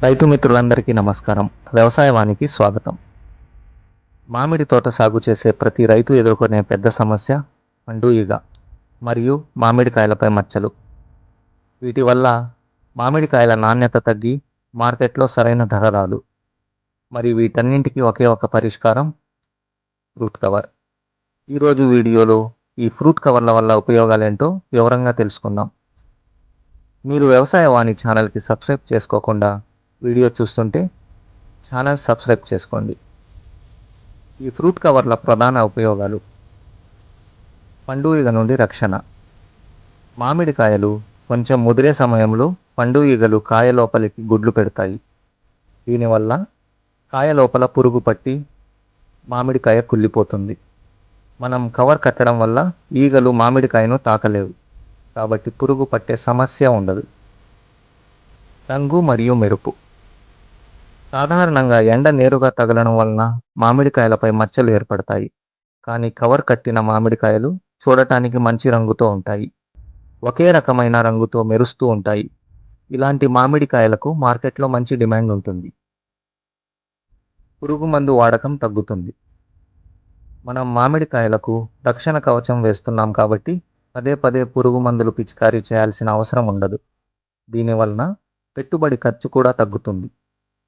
రైతు మిత్రులందరికీ నమస్కారం. వ్యవసాయవానికి స్వాగతం. మామిడి తోట సాగు చేసే ప్రతి రైతు ఎదుర్కొనే పెద్ద సమస్య పండు ఈగ మరియు మామిడికాయలపై మచ్చలు. వీటి వల్ల మామిడికాయల నాణ్యత తగ్గి మార్కెట్లో సరైన ధర రాదు. మరి వీటన్నింటికి ఒకే ఒక పరిష్కారం ఫ్రూట్ కవర్. ఈరోజు వీడియోలో ఈ ఫ్రూట్ కవర్ల వల్ల ఉపయోగాలేంటో వివరంగా తెలుసుకుందాం. మీరు వ్యవసాయవాణి ఛానల్కి సబ్స్క్రైబ్ చేసుకోకుండా వీడియో చూస్తుంటే ఛానల్ సబ్స్క్రైబ్ చేసుకోండి. ఈ ఫ్రూట్ కవర్ల ప్రధాన ఉపయోగాలు: పండు ఈగ నుండి రక్షణ. మామిడికాయలు కొంచెం ముదిరే సమయంలో పండు ఈగలు కాయ లోపలికి గుడ్లు పెడతాయి. దీనివల్ల కాయ లోపల పురుగు పట్టి మామిడికాయ కుళ్ళిపోతుంది. మనం కవర్ కట్టడం వల్ల ఈగలు మామిడికాయను తాకలేవు, కాబట్టి పురుగు పట్టే సమస్య ఉండదు. రంగు మరియు మెరుపు. సాధారణంగా ఎండ నేరుగా తగలడం వలన మామిడికాయలపై మచ్చలు ఏర్పడతాయి, కానీ కవర్ కట్టిన మామిడికాయలు చూడటానికి మంచి రంగుతో ఉంటాయి. ఒకే రకమైన రంగుతో మెరుస్తూ ఉంటాయి. ఇలాంటి మామిడికాయలకు మార్కెట్లో మంచి డిమాండ్ ఉంటుంది. పురుగు మందు వాడకం తగ్గుతుంది. మనం మామిడికాయలకు రక్షణ కవచం వేస్తున్నాం కాబట్టి పదే పదే పురుగు మందులు పిచికారీ చేయాల్సిన అవసరం ఉండదు. దీనివలన పెట్టుబడి ఖర్చు కూడా తగ్గుతుంది.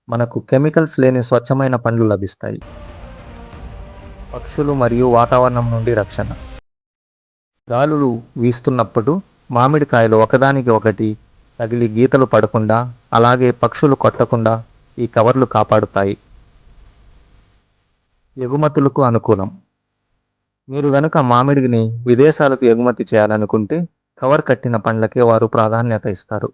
మనకు కెమికల్స్ లేని స్వచ్ఛమైన పండ్లు లభిస్తాయి. పక్షులు మరియు వాతావరణం నుండి రక్షణ. గాలులు వీస్తున్నప్పుడు మామిడికాయలు ఒకదానికి ఒకటి తగిలి గీతలు పడకుండా, అలాగే పక్షులు కొట్టకుండా ఈ కవర్లు కాపాడుతాయి. ఎగుమతులకు అనుకూలం. మీరు గనుక మామిడిని విదేశాలకు ఎగుమతి చేయాలనుకుంటే కవర్ కట్టిన పండ్లకే వారు ప్రాధాన్యత ఇస్తారు.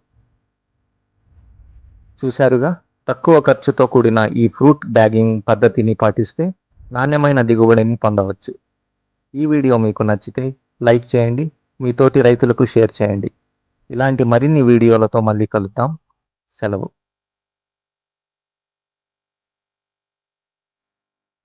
చూశారుగా, తక్కువ ఖర్చుతో కూడిన ఈ ఫ్రూట్ బ్యాగింగ్ పద్ధతిని పాటిస్తే నాణ్యమైన దిగుబడిని పొందవచ్చు. ఈ వీడియో మీకు నచ్చితే లైక్ చేయండి, మీ తోటి రైతులకు షేర్ చేయండి. ఇలాంటి మరిన్ని వీడియోలతో మళ్ళీ కలుద్దాం. సెలవు.